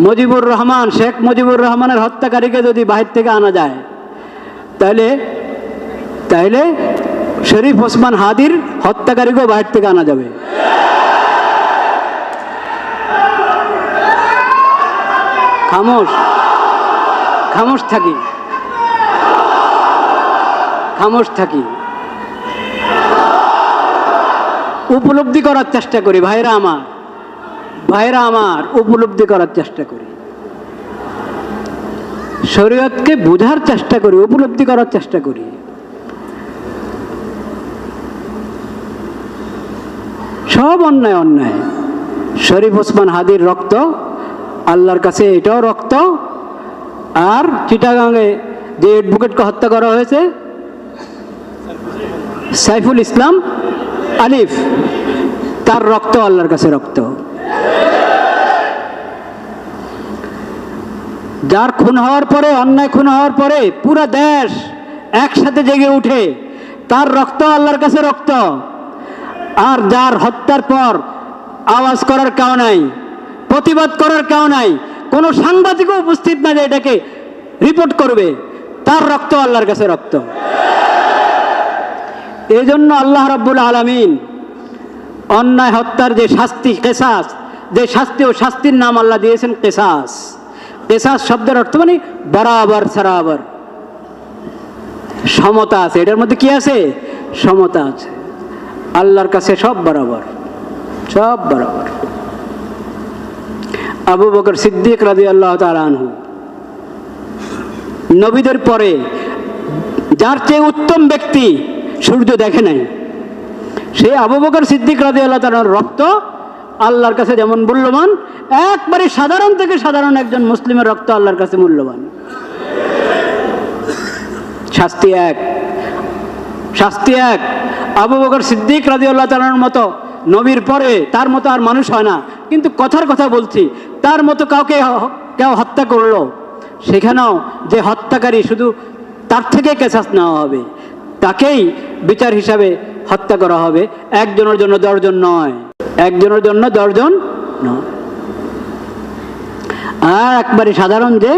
মুজিবুর রহমান, শেখ মুজিবুর রহমানের হত্যাকারীকে যদি বাহির থেকে আনা যায়, তাহলে শরীফ ওসমান হাদির হত্যাকারীকেও বাহির থেকে আনা যাবে। খামোশ থাকি, উপলব্ধি করার চেষ্টা করি। ভাইরা আমার উপলব্ধি করার চেষ্টা করি, শরীয়তকে বোঝার চেষ্টা করি, উপলব্ধি করার চেষ্টা করি। সব অন্যায়। শরীফ ওসমান হাদির রক্ত আল্লাহর কাছে এটাও রক্ত, আর চিটাগাঙে যে অ্যাডভোকেটকে হত্যা করা হয়েছে সাইফুল ইসলাম আলিফ, তার রক্ত আল্লাহর কাছে রক্ত। যার খুন হওয়ার পরে, অন্যায় খুন হওয়ার পরে পুরো দেশ একসাথে জেগে উঠে, তার রক্ত আল্লাহর কাছে রক্ত। আর যার হত্যার পর আওয়াজ করার কেউ নাই, প্রতিবাদ করার কেউ নাই, কোনো সাংবাদিকও উপস্থিত না যে এটাকে রিপোর্ট করবে, তার রক্ত আল্লাহর কাছে রক্ত। এই জন্য আল্লাহ রাব্বুল আলামিন অন্যায় হত্যার যে শাস্তি, কিসাস, যে শাস্তি, ও শাস্তির নাম আল্লাহ দিয়েছেন কিসাস। কিসাস শব্দের অর্থ মানে বরাবর সরাবর, সমতা আছে। এটার মধ্যে কি আছে? সমতা আছে। আল্লাহর কাছে সব বরাবর। আবু বকর সিদ্দিক রাদিয়াল্লাহু তাআলা আনহু, নবীদের পরে যার চেয়ে উত্তম ব্যক্তি সূর্য দেখে নাই, সেই আবু বকর সিদ্দিক রাদিয়াল্লাহু তাআলার রক্ত আল্লাহর কাছে যেমন মূল্যবান, একবারে সাধারণ থেকে সাধারণ একজন মুসলিমের রক্ত আল্লাহর কাছে মূল্যবান। শাস্তি এক। আবু বকর সিদ্দিক রাদিয়াল্লাহু তাআলার মতো নবীর পরে তার মতো আর মানুষ হয় না, কিন্তু কথার কথা বলছি, তার মতো কেউ হত্যা করলো, সেখানেও যে হত্যাকারী শুধু তার থেকে কিসাস নেওয়া হবে, তাকেই বিচার হিসাবে হত্যা করা হবে। একজনের জন্য 10 জন নয়, একজনের জন্য 10 জন নয়। আর একবারে সাধারণ যে,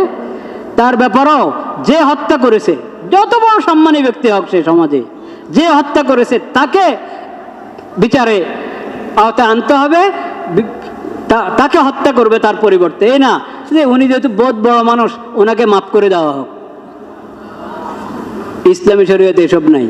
তার ব্যাপারেও যে হত্যা করেছে, যত বড় সম্মানী ব্যক্তি হোক সে সমাজে, যে হত্যা করেছে তাকে বিচারে আওতায় আনতে হবে, তাকে হত্যা করবে তার পরিবর্তে। এই না যে উনি যেহেতু বহুত বড় মানুষ, ওনাকে মাফ করে দেওয়া হোক। ইসলামী শরীয়তে এসব নাই।